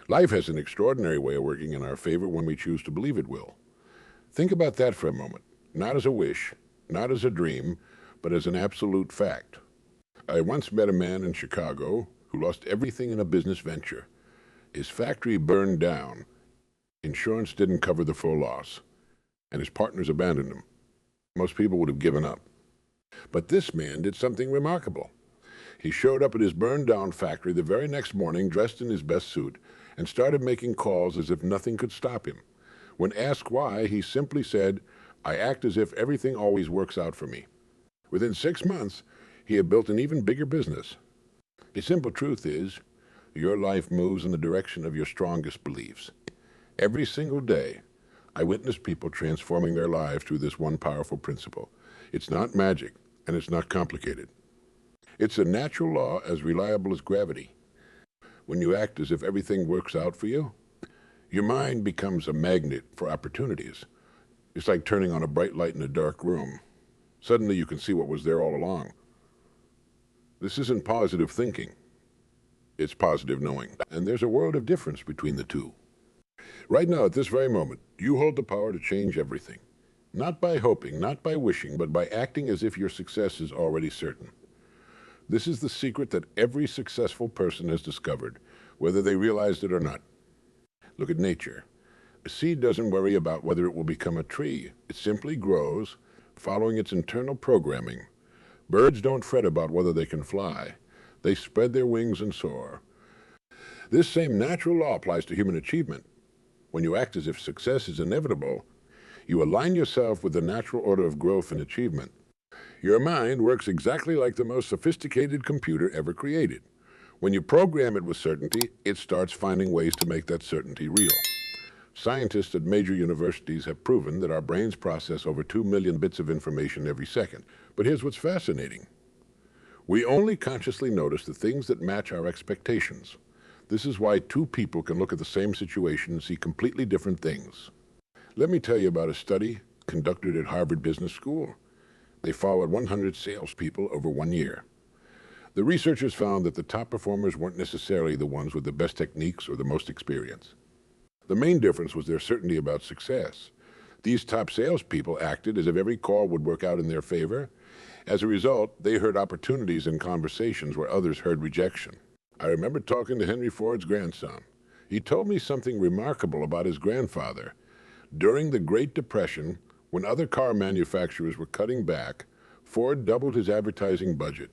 Life has an extraordinary way of working in our favor when we choose to believe it will. Think about that for a moment, not as a wish, not as a dream, but as an absolute fact. I once met a man in Chicago who lost everything in a business venture. His factory burned down, insurance didn't cover the full loss, and his partners abandoned him. Most people would have given up. But this man did something remarkable. He showed up at his burned-down factory the very next morning dressed in his best suit and started making calls as if nothing could stop him. When asked why, he simply said, "I act as if everything always works out for me." Within 6 months, he had built an even bigger business. The simple truth is, your life moves in the direction of your strongest beliefs. Every single day, I witness people transforming their lives through this one powerful principle. It's not magic, and it's not complicated. It's a natural law as reliable as gravity. When you act as if everything works out for you, your mind becomes a magnet for opportunities. It's like turning on a bright light in a dark room. Suddenly you can see what was there all along. This isn't positive thinking. It's positive knowing. And there's a world of difference between the two. Right now, at this very moment, you hold the power to change everything. Not by hoping, not by wishing, but by acting as if your success is already certain. This is the secret that every successful person has discovered, whether they realized it or not. Look at nature. A seed doesn't worry about whether it will become a tree. It simply grows, following its internal programming. Birds don't fret about whether they can fly. They spread their wings and soar. This same natural law applies to human achievement. When you act as if success is inevitable, you align yourself with the natural order of growth and achievement. Your mind works exactly like the most sophisticated computer ever created. When you program it with certainty, it starts finding ways to make that certainty real. Scientists at major universities have proven that our brains process over 2 million bits of information every second. But here's what's fascinating. We only consciously notice the things that match our expectations. This is why two people can look at the same situation and see completely different things. Let me tell you about a study conducted at Harvard Business School. They followed 100 salespeople over 1 year. The researchers found that the top performers weren't necessarily the ones with the best techniques or the most experience. The main difference was their certainty about success. These top salespeople acted as if every call would work out in their favor. As a result, they heard opportunities in conversations where others heard rejection. I remember talking to Henry Ford's grandson. He told me something remarkable about his grandfather. During the Great Depression, when other car manufacturers were cutting back, Ford doubled his advertising budget.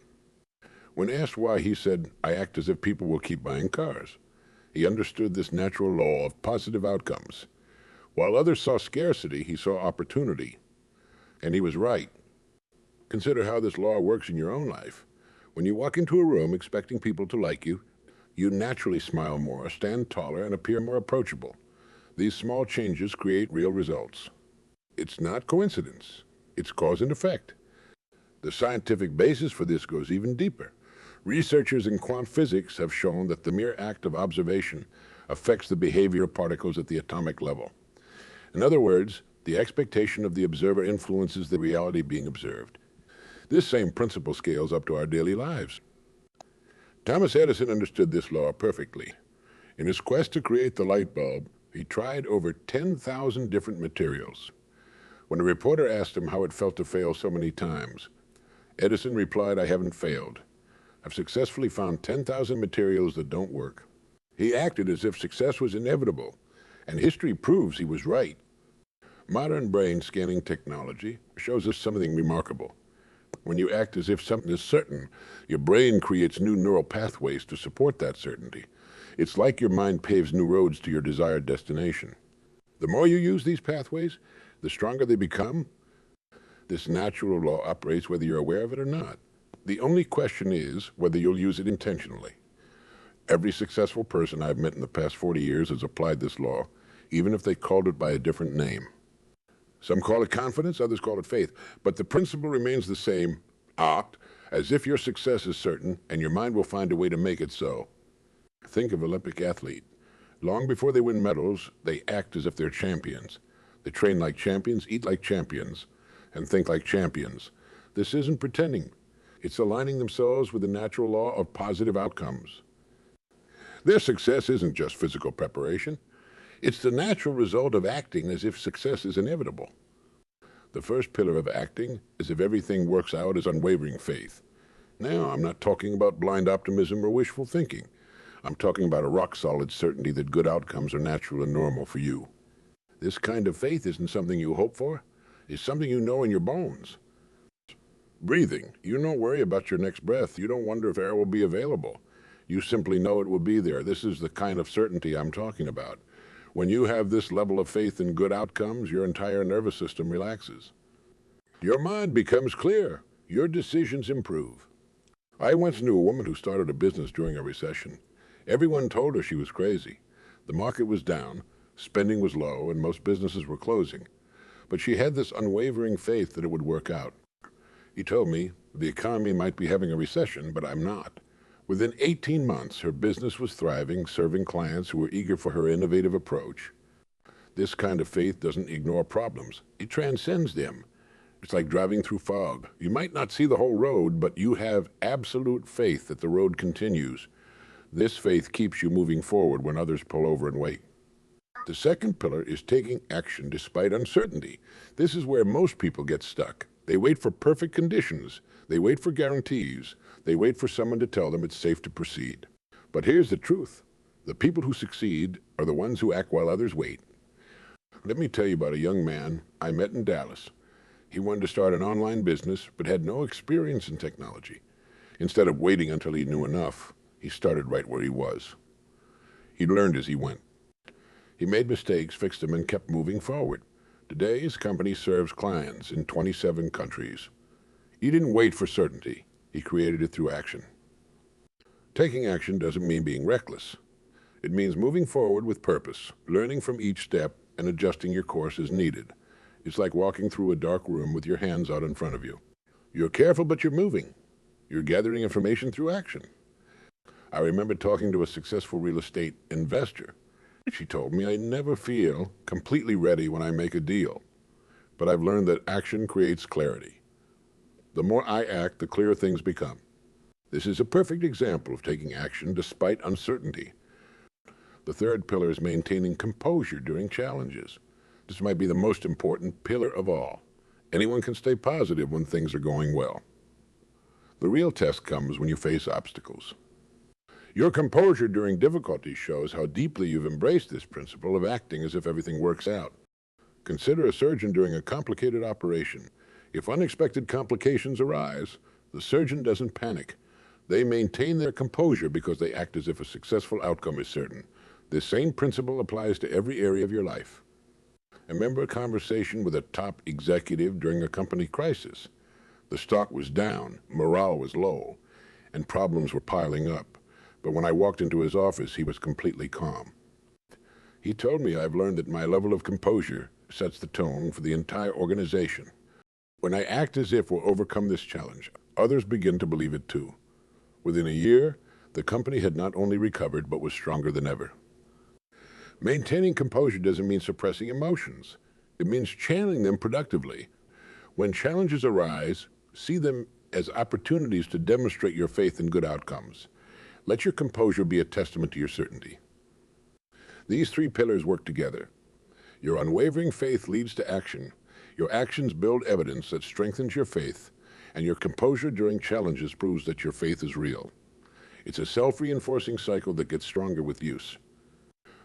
When asked why, he said, "I act as if people will keep buying cars." He understood this natural law of positive outcomes. While others saw scarcity, he saw opportunity. And he was right. Consider how this law works in your own life. When you walk into a room expecting people to like you, you naturally smile more, stand taller, and appear more approachable. These small changes create real results. It's not coincidence. It's cause and effect. The scientific basis for this goes even deeper. Researchers in quantum physics have shown that the mere act of observation affects the behavior of particles at the atomic level. In other words, the expectation of the observer influences the reality being observed. This same principle scales up to our daily lives. Thomas Edison understood this law perfectly. In his quest to create the light bulb, he tried over 10,000 different materials. When a reporter asked him how it felt to fail so many times, Edison replied, "I haven't failed. I've successfully found 10,000 materials that don't work." He acted as if success was inevitable, and history proves he was right. Modern brain scanning technology shows us something remarkable. When you act as if something is certain, your brain creates new neural pathways to support that certainty. It's like your mind paves new roads to your desired destination. The more you use these pathways, the stronger they become. This natural law operates whether you're aware of it or not. The only question is whether you'll use it intentionally. Every successful person I've met in the past 40 years has applied this law, even if they called it by a different name. Some call it confidence, others call it faith, but the principle remains the same. Act as if your success is certain, and your mind will find a way to make it so. Think of an Olympic athlete. Long before they win medals, they act as if they're champions. They train like champions, eat like champions, and think like champions. This isn't pretending. It's aligning themselves with the natural law of positive outcomes. Their success isn't just physical preparation. It's the natural result of acting as if success is inevitable. The first pillar of acting as if everything works out is unwavering faith. Now, I'm not talking about blind optimism or wishful thinking. I'm talking about a rock-solid certainty that good outcomes are natural and normal for you. This kind of faith isn't something you hope for. It's something you know in your bones. Breathing. You don't worry about your next breath. You don't wonder if air will be available. You simply know it will be there. This is the kind of certainty I'm talking about. When you have this level of faith in good outcomes, your entire nervous system relaxes. Your mind becomes clear. Your decisions improve. I once knew a woman who started a business during a recession. Everyone told her she was crazy. The market was down, spending was low, and most businesses were closing. But she had this unwavering faith that it would work out. He told me, the economy might be having a recession, but I'm not. Within 18 months, her business was thriving, serving clients who were eager for her innovative approach. This kind of faith doesn't ignore problems. It transcends them. It's like driving through fog. You might not see the whole road, but you have absolute faith that the road continues. This faith keeps you moving forward when others pull over and wait. The second pillar is taking action despite uncertainty. This is where most people get stuck. They wait for perfect conditions. They wait for guarantees. They wait for someone to tell them it's safe to proceed. But here's the truth. The people who succeed are the ones who act while others wait. Let me tell you about a young man I met in Dallas. He wanted to start an online business, but had no experience in technology. Instead of waiting until he knew enough, he started right where he was. He learned as he went. He made mistakes, fixed them, and kept moving forward. Today, his company serves clients in 27 countries. He didn't wait for certainty. He created it through action. Taking action doesn't mean being reckless. It means moving forward with purpose, learning from each step, and adjusting your course as needed. It's like walking through a dark room with your hands out in front of you. You're careful, but you're moving. You're gathering information through action. I remember talking to a successful real estate investor. She told me I never feel completely ready when I make a deal, but I've learned that action creates clarity. The more I act, the clearer things become. This is a perfect example of taking action despite uncertainty. The third pillar is maintaining composure during challenges. This might be the most important pillar of all. Anyone can stay positive when things are going well. The real test comes when you face obstacles. Your composure during difficulties shows how deeply you've embraced this principle of acting as if everything works out. Consider a surgeon during a complicated operation. If unexpected complications arise, the surgeon doesn't panic. They maintain their composure because they act as if a successful outcome is certain. This same principle applies to every area of your life. I remember a conversation with a top executive during a company crisis. The stock was down, morale was low, and problems were piling up. But when I walked into his office, he was completely calm. He told me, I've learned that my level of composure sets the tone for the entire organization. When I act as if we'll overcome this challenge, others begin to believe it too. Within a year, the company had not only recovered, but was stronger than ever. Maintaining composure doesn't mean suppressing emotions. It means channeling them productively. When challenges arise, see them as opportunities to demonstrate your faith in good outcomes. Let your composure be a testament to your certainty. These three pillars work together. Your unwavering faith leads to action. Your actions build evidence that strengthens your faith, and your composure during challenges proves that your faith is real. It's a self-reinforcing cycle that gets stronger with use.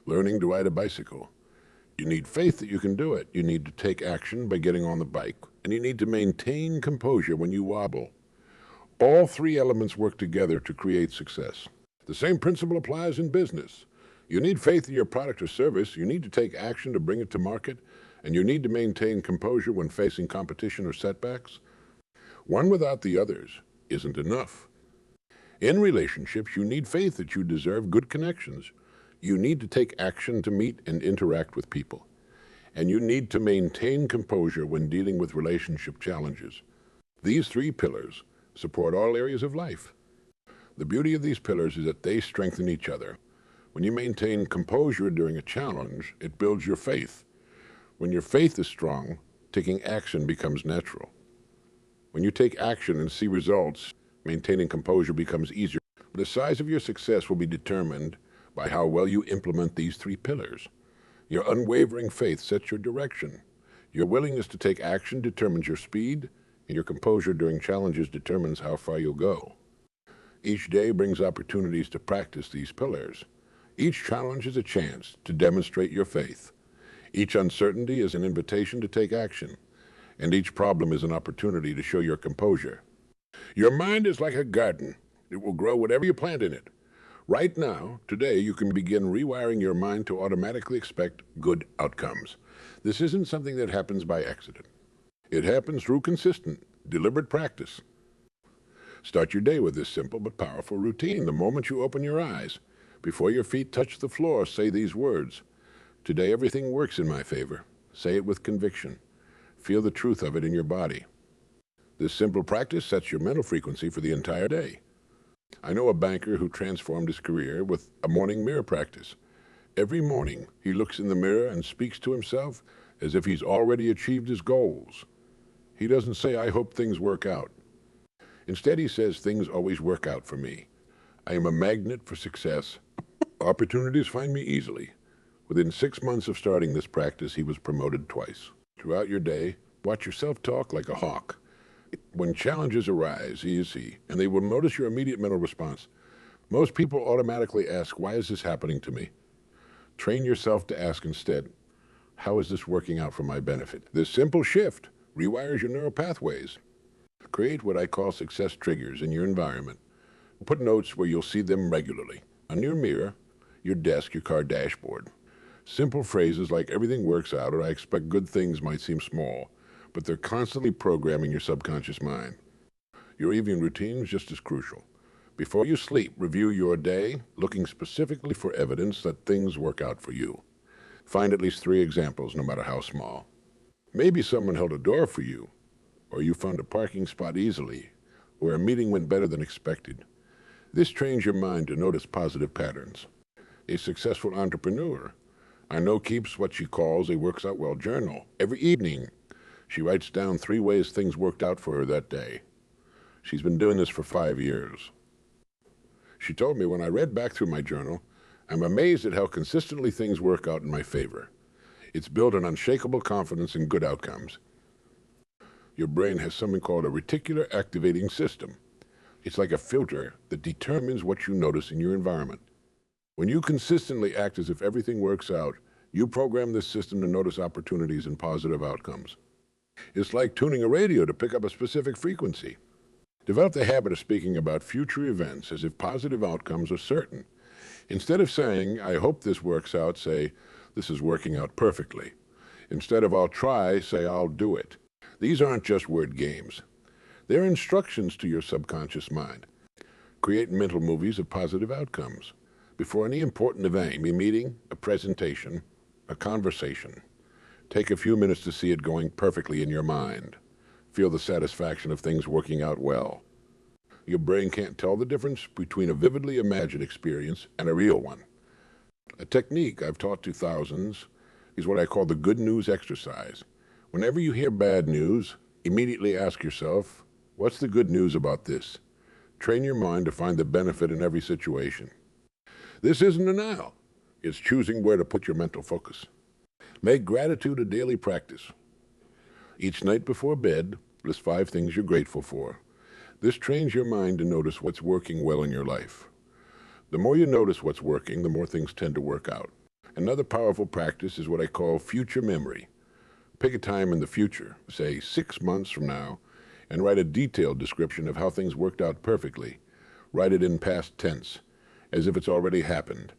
Learning to ride a bicycle. You need faith that you can do it. You need to take action by getting on the bike, and you need to maintain composure when you wobble. All three elements work together to create success. The same principle applies in business. You need faith in your product or service, you need to take action to bring it to market, and you need to maintain composure when facing competition or setbacks. One without the others isn't enough. In relationships, you need faith that you deserve good connections. You need to take action to meet and interact with people. And you need to maintain composure when dealing with relationship challenges. These three pillars support all areas of life. The beauty of these pillars is that they strengthen each other. When you maintain composure during a challenge, it builds your faith. When your faith is strong, taking action becomes natural. When you take action and see results, maintaining composure becomes easier. The size of your success will be determined by how well you implement these three pillars. Your unwavering faith sets your direction. Your willingness to take action determines your speed, and your composure during challenges determines how far you'll go. Each day brings opportunities to practice these pillars. Each challenge is a chance to demonstrate your faith. Each uncertainty is an invitation to take action, and each problem is an opportunity to show your composure. Your mind is like a garden. It will grow whatever you plant in it. Right now, today, you can begin rewiring your mind to automatically expect good outcomes. This isn't something that happens by accident. It happens through consistent, deliberate practice. Start your day with this simple but powerful routine. The moment you open your eyes, before your feet touch the floor, say these words. Today, everything works in my favor. Say it with conviction. Feel the truth of it in your body. This simple practice sets your mental frequency for the entire day. I know a banker who transformed his career with a morning mirror practice. Every morning, he looks in the mirror and speaks to himself as if he's already achieved his goals. He doesn't say, I hope things work out. Instead, he says, things always work out for me. I am a magnet for success. Opportunities find me easily. Within 6 months of starting this practice, he was promoted twice. Throughout your day, watch yourself talk like a hawk. When challenges arise, and they will notice your immediate mental response. Most people automatically ask, why is this happening to me? Train yourself to ask instead, how is this working out for my benefit? This simple shift rewires your neural pathways. Create what I call success triggers in your environment. Put notes where you'll see them regularly. On your mirror, your desk, your car dashboard. Simple phrases like everything works out or I expect good things might seem small, but they're constantly programming your subconscious mind. Your evening routine is just as crucial. Before you sleep, review your day, looking specifically for evidence that things work out for you. Find at least 3 examples, no matter how small. Maybe someone held a door for you, or you found a parking spot easily, or a meeting went better than expected. This trains your mind to notice positive patterns. A successful entrepreneur I know keeps what she calls a works out well journal. Every evening, she writes down 3 ways things worked out for her that day. She's been doing this for 5 years. She told me when I read back through my journal, I'm amazed at how consistently things work out in my favor. It's built on unshakable confidence in good outcomes. Your brain has something called a reticular activating system. It's like a filter that determines what you notice in your environment. When you consistently act as if everything works out, you program this system to notice opportunities and positive outcomes. It's like tuning a radio to pick up a specific frequency. Develop the habit of speaking about future events as if positive outcomes are certain. Instead of saying, I hope this works out, say, this is working out perfectly. Instead of I'll try, say I'll do it. These aren't just word games. They're instructions to your subconscious mind. Create mental movies of positive outcomes. Before any important event, a meeting, a presentation, a conversation, take a few minutes to see it going perfectly in your mind. Feel the satisfaction of things working out well. Your brain can't tell the difference between a vividly imagined experience and a real one. A technique I've taught to thousands is what I call the good news exercise. Whenever you hear bad news, immediately ask yourself, what's the good news about this? Train your mind to find the benefit in every situation. This isn't denial. It's choosing where to put your mental focus. Make gratitude a daily practice. Each night before bed, list 5 things you're grateful for. This trains your mind to notice what's working well in your life. The more you notice what's working, the more things tend to work out. Another powerful practice is what I call future memory. Pick a time in the future, say 6 months from now, and write a detailed description of how things worked out perfectly. Write it in past tense, as if it's already happened.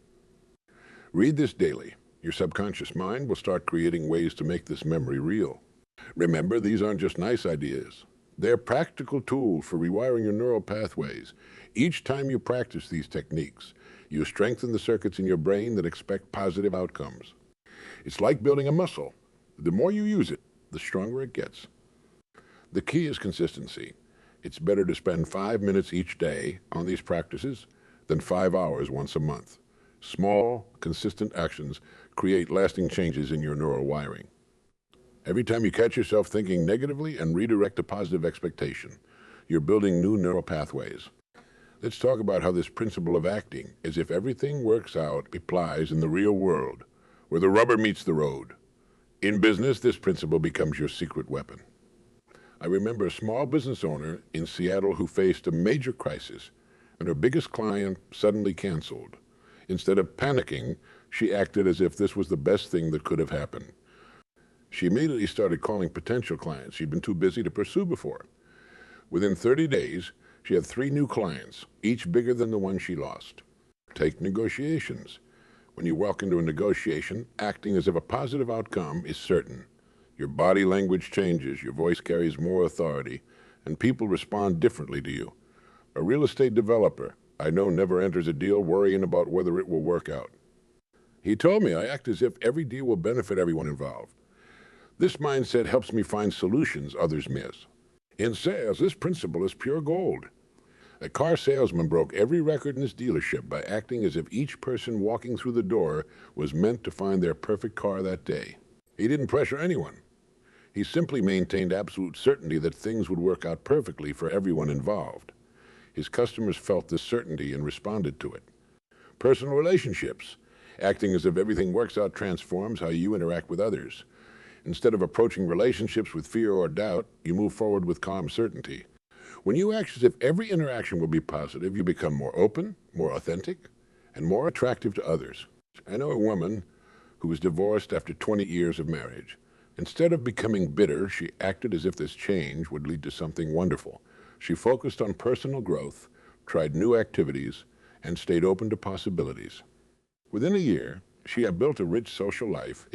Read this daily. Your subconscious mind will start creating ways to make this memory real. Remember, these aren't just nice ideas. They're practical tools for rewiring your neural pathways. Each time you practice these techniques, you strengthen the circuits in your brain that expect positive outcomes. It's like building a muscle. The more you use it, the stronger it gets. The key is consistency. It's better to spend 5 minutes each day on these practices than 5 hours once a month. Small, consistent actions create lasting changes in your neural wiring. Every time you catch yourself thinking negatively and redirect a positive expectation, you're building new neural pathways. Let's talk about how this principle of acting as if everything works out applies in the real world, where the rubber meets the road. In business, this principle becomes your secret weapon. I remember a small business owner in Seattle who faced a major crisis, and her biggest client suddenly canceled. Instead of panicking, she acted as if this was the best thing that could have happened. She immediately started calling potential clients she'd been too busy to pursue before. Within 30 days, she had 3 new clients, each bigger than the one she lost. Take negotiations. When you walk into a negotiation, acting as if a positive outcome is certain. Your body language changes, your voice carries more authority, and people respond differently to you. A real estate developer I know never enters a deal worrying about whether it will work out. He told me I act as if every deal will benefit everyone involved. This mindset helps me find solutions others miss. In sales, this principle is pure gold. A car salesman broke every record in his dealership by acting as if each person walking through the door was meant to find their perfect car that day. He didn't pressure anyone. He simply maintained absolute certainty that things would work out perfectly for everyone involved. His customers felt this certainty and responded to it. Personal relationships. Acting as if everything works out transforms how you interact with others. Instead of approaching relationships with fear or doubt, you move forward with calm certainty. When you act as if every interaction will be positive, you become more open, more authentic, and more attractive to others. I know a woman who was divorced after 20 years of marriage. Instead of becoming bitter, she acted as if this change would lead to something wonderful. She focused on personal growth, tried new activities, and stayed open to possibilities. Within a year, she had built a rich social life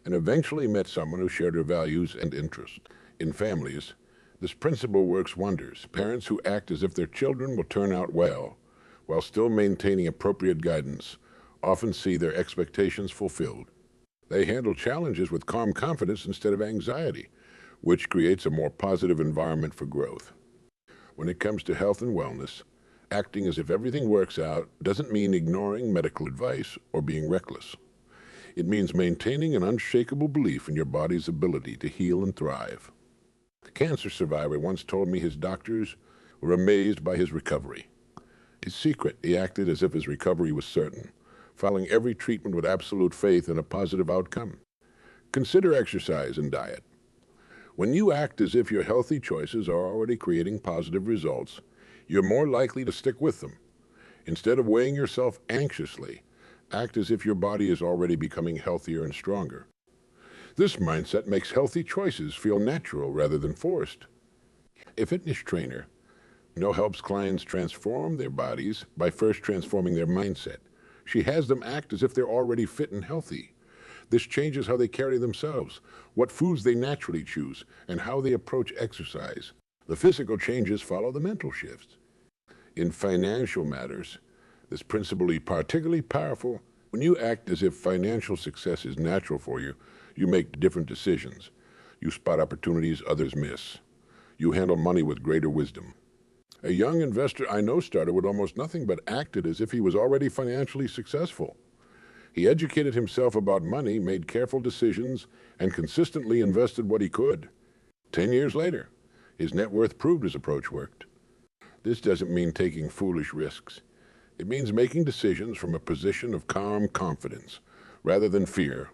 and eventually met someone who shared her values and interests. In families, this principle works wonders. Parents who act as if their children will turn out well, while still maintaining appropriate guidance, often see their expectations fulfilled. They handle challenges with calm confidence instead of anxiety, which creates a more positive environment for growth. When it comes to health and wellness, acting as if everything works out doesn't mean ignoring medical advice or being reckless. It means maintaining an unshakable belief in your body's ability to heal and thrive. A cancer survivor once told me his doctors were amazed by his recovery. His secret, he acted as if his recovery was certain, following every treatment with absolute faith in a positive outcome. Consider exercise and diet. When you act as if your healthy choices are already creating positive results, you're more likely to stick with them. Instead of weighing yourself anxiously, act as if your body is already becoming healthier and stronger. This mindset makes healthy choices feel natural rather than forced. A fitness trainer helps clients transform their bodies by first transforming their mindset. She has them act as if they're already fit and healthy. This changes how they carry themselves, what foods they naturally choose, and how they approach exercise. The physical changes follow the mental shifts. In financial matters, this principle is particularly powerful. When you act as if financial success is natural for you, you make different decisions. You spot opportunities others miss. You handle money with greater wisdom. A young investor I know started with almost nothing but acted as if he was already financially successful. He educated himself about money, made careful decisions, and consistently invested what he could. 10 years later, his net worth proved his approach worked. This doesn't mean taking foolish risks. It means making decisions from a position of calm confidence rather than fear.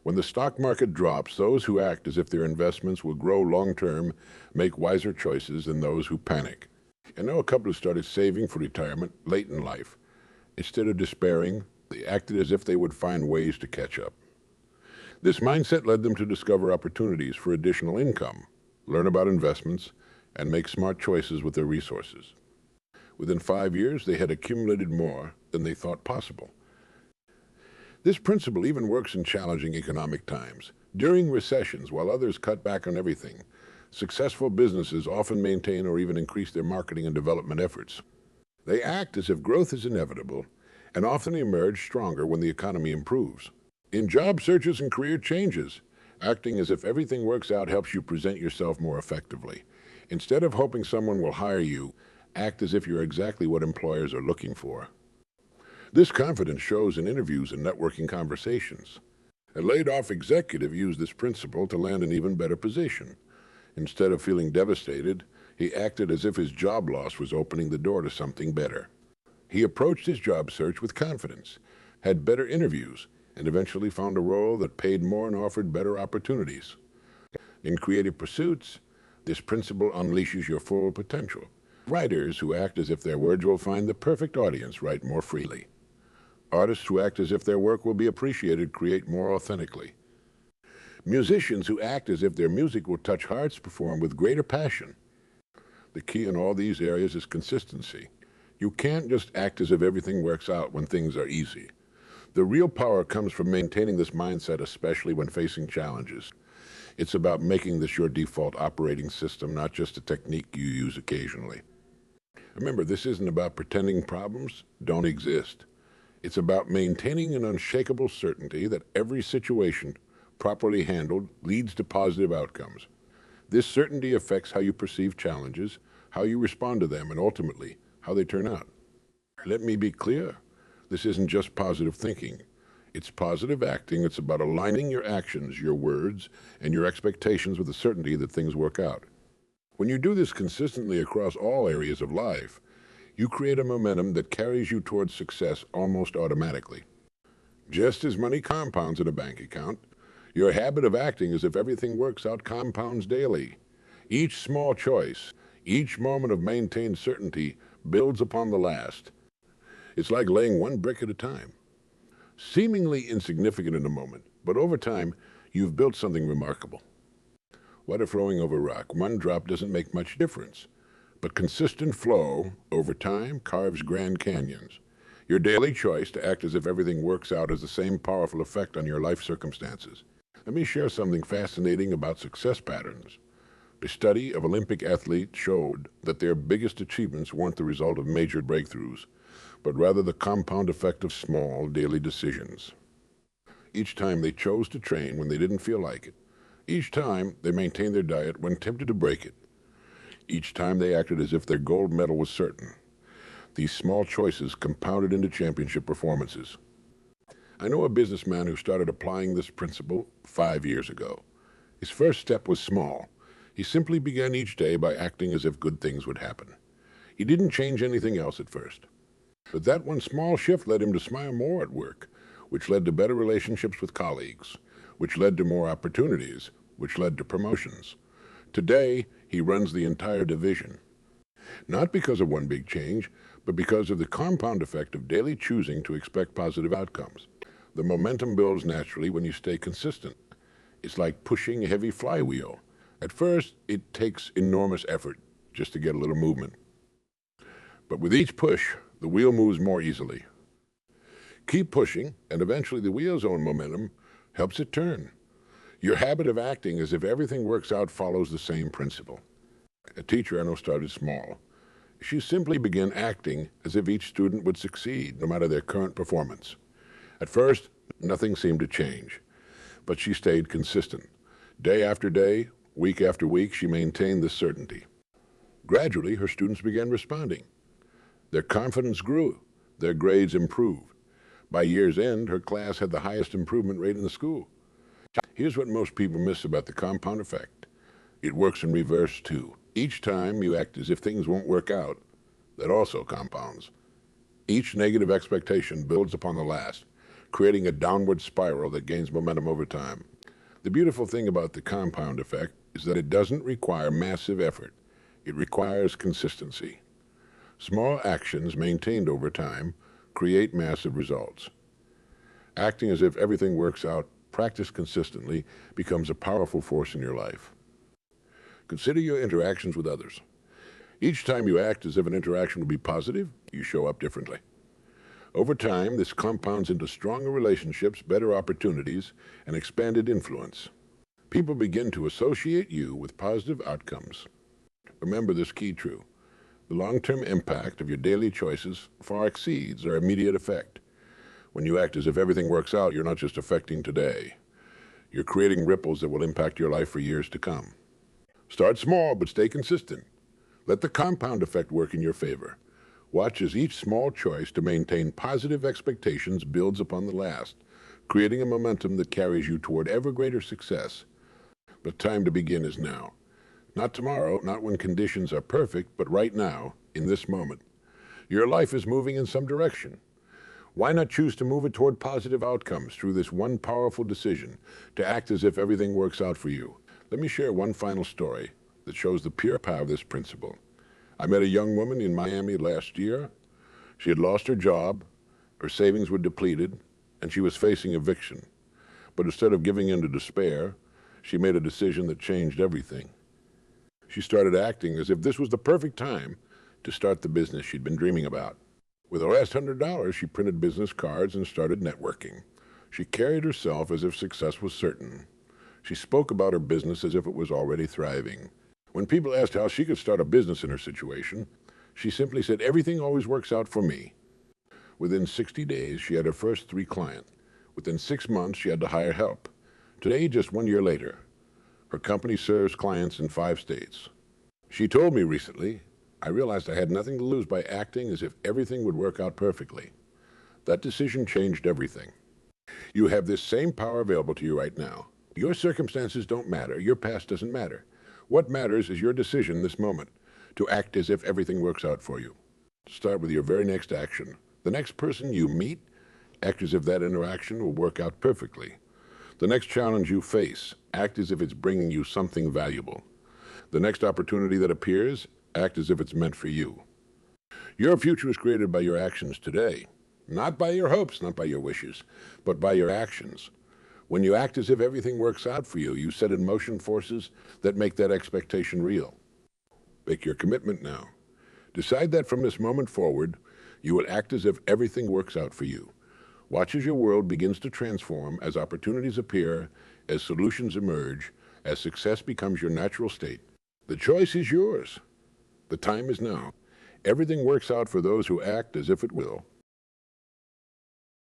When the stock market drops, those who act as if their investments will grow long-term make wiser choices than those who panic. I know a couple who started saving for retirement late in life. Instead of despairing, they acted as if they would find ways to catch up. This mindset led them to discover opportunities for additional income, learn about investments, and make smart choices with their resources. Within 5 years, they had accumulated more than they thought possible. This principle even works in challenging economic times. During recessions, while others cut back on everything, successful businesses often maintain or even increase their marketing and development efforts. They act as if growth is inevitable and often emerge stronger when the economy improves. In job searches and career changes, acting as if everything works out helps you present yourself more effectively. Instead of hoping someone will hire you, act as if you're exactly what employers are looking for. This confidence shows in interviews and networking conversations. A laid-off executive used this principle to land an even better position. Instead of feeling devastated, He acted as if his job loss was opening the door to something better. He approached his job search with confidence, had better interviews, and eventually found a role that paid more and offered better opportunities. In creative pursuits, this principle unleashes your full potential. Writers who act as if their words will find the perfect audience write more freely. Artists who act as if their work will be appreciated create more authentically. Musicians who act as if their music will touch hearts perform with greater passion. The key in all these areas is consistency. You can't just act as if everything works out when things are easy. The real power comes from maintaining this mindset, especially when facing challenges. It's about making this your default operating system, not just a technique you use occasionally. Remember, this isn't about pretending problems don't exist. It's about maintaining an unshakable certainty that every situation, properly handled, leads to positive outcomes. This certainty affects how you perceive challenges, how you respond to them, and ultimately, how they turn out. Let me be clear. This isn't just positive thinking. It's positive acting. It's about aligning your actions, your words, and your expectations with the certainty that things work out. When you do this consistently across all areas of life, you create a momentum that carries you towards success almost automatically. Just as money compounds in a bank account, your habit of acting as if everything works out compounds daily. Each small choice, each moment of maintained certainty builds upon the last. It's like laying one brick at a time. Seemingly insignificant in a moment, but over time, you've built something remarkable. Water flowing over rock, one drop doesn't make much difference, but consistent flow over time carves Grand Canyons. Your daily choice to act as if everything works out has the same powerful effect on your life circumstances. Let me share something fascinating about success patterns. A study of Olympic athletes showed that their biggest achievements weren't the result of major breakthroughs, but rather the compound effect of small daily decisions. Each time they chose to train when they didn't feel like it. Each time they maintained their diet when tempted to break it. Each time they acted as if their gold medal was certain. These small choices compounded into championship performances. I know a businessman who started applying this principle 5 years ago. His first step was small. He simply began each day by acting as if good things would happen. He didn't change anything else at first. But that one small shift led him to smile more at work, which led to better relationships with colleagues, which led to more opportunities, which led to promotions. Today, he runs the entire division. Not because of one big change, but because of the compound effect of daily choosing to expect positive outcomes. The momentum builds naturally when you stay consistent. It's like pushing a heavy flywheel. At first, it takes enormous effort just to get a little movement. But with each push, the wheel moves more easily. Keep pushing, and eventually the wheel's own momentum helps it turn. Your habit of acting as if everything works out follows the same principle. A teacher I know started small. She simply began acting as if each student would succeed, no matter their current performance. At first, nothing seemed to change, but she stayed consistent. Day after day, week after week, she maintained this certainty. Gradually, her students began responding. Their confidence grew. Their grades improved. By year's end, her class had the highest improvement rate in the school. Here's what most people miss about the compound effect. It works in reverse, too. Each time you act as if things won't work out, that also compounds. Each negative expectation builds upon the last, creating a downward spiral that gains momentum over time. The beautiful thing about the compound effect is that it doesn't require massive effort. It requires consistency. Small actions maintained over time create massive results. Acting as if everything works out, practiced consistently, becomes a powerful force in your life. Consider your interactions with others. Each time you act as if an interaction will be positive, you show up differently. Over time, this compounds into stronger relationships, better opportunities, and expanded influence. People begin to associate you with positive outcomes. Remember this key truth. The long-term impact of your daily choices far exceeds their immediate effect. When you act as if everything works out, you're not just affecting today. You're creating ripples that will impact your life for years to come. Start small, but stay consistent. Let the compound effect work in your favor. Watch as each small choice to maintain positive expectations builds upon the last, creating a momentum that carries you toward ever greater success. But time to begin is now. Not tomorrow, not when conditions are perfect, but right now, in this moment. Your life is moving in some direction. Why not choose to move it toward positive outcomes through this one powerful decision to act as if everything works out for you? Let me share one final story that shows the pure power of this principle. I met a young woman in Miami last year. She had lost her job, her savings were depleted, and she was facing eviction. But instead of giving in to despair, she made a decision that changed everything. She started acting as if this was the perfect time to start the business she'd been dreaming about. With her last $100, she printed business cards and started networking. She carried herself as if success was certain. She spoke about her business as if it was already thriving. When people asked how she could start a business in her situation, she simply said, "Everything always works out for me." Within 60 days, she had her first 3 clients. Within 6 months, she had to hire help. Today, just 1 year later, her company serves clients in 5 states. She told me recently, "I realized I had nothing to lose by acting as if everything would work out perfectly." That decision changed everything. You have this same power available to you right now. Your circumstances don't matter. Your past doesn't matter. What matters is your decision this moment to act as if everything works out for you. Start with your very next action. The next person you meet, act as if that interaction will work out perfectly. The next challenge you face, act as if it's bringing you something valuable. The next opportunity that appears, act as if it's meant for you. Your future is created by your actions today. Not by your hopes, not by your wishes, but by your actions. When you act as if everything works out for you, you set in motion forces that make that expectation real. Make your commitment now. Decide that from this moment forward, you will act as if everything works out for you. Watch as your world begins to transform, as opportunities appear, as solutions emerge, as success becomes your natural state. The choice is yours. The time is now. Everything works out for those who act as if it will.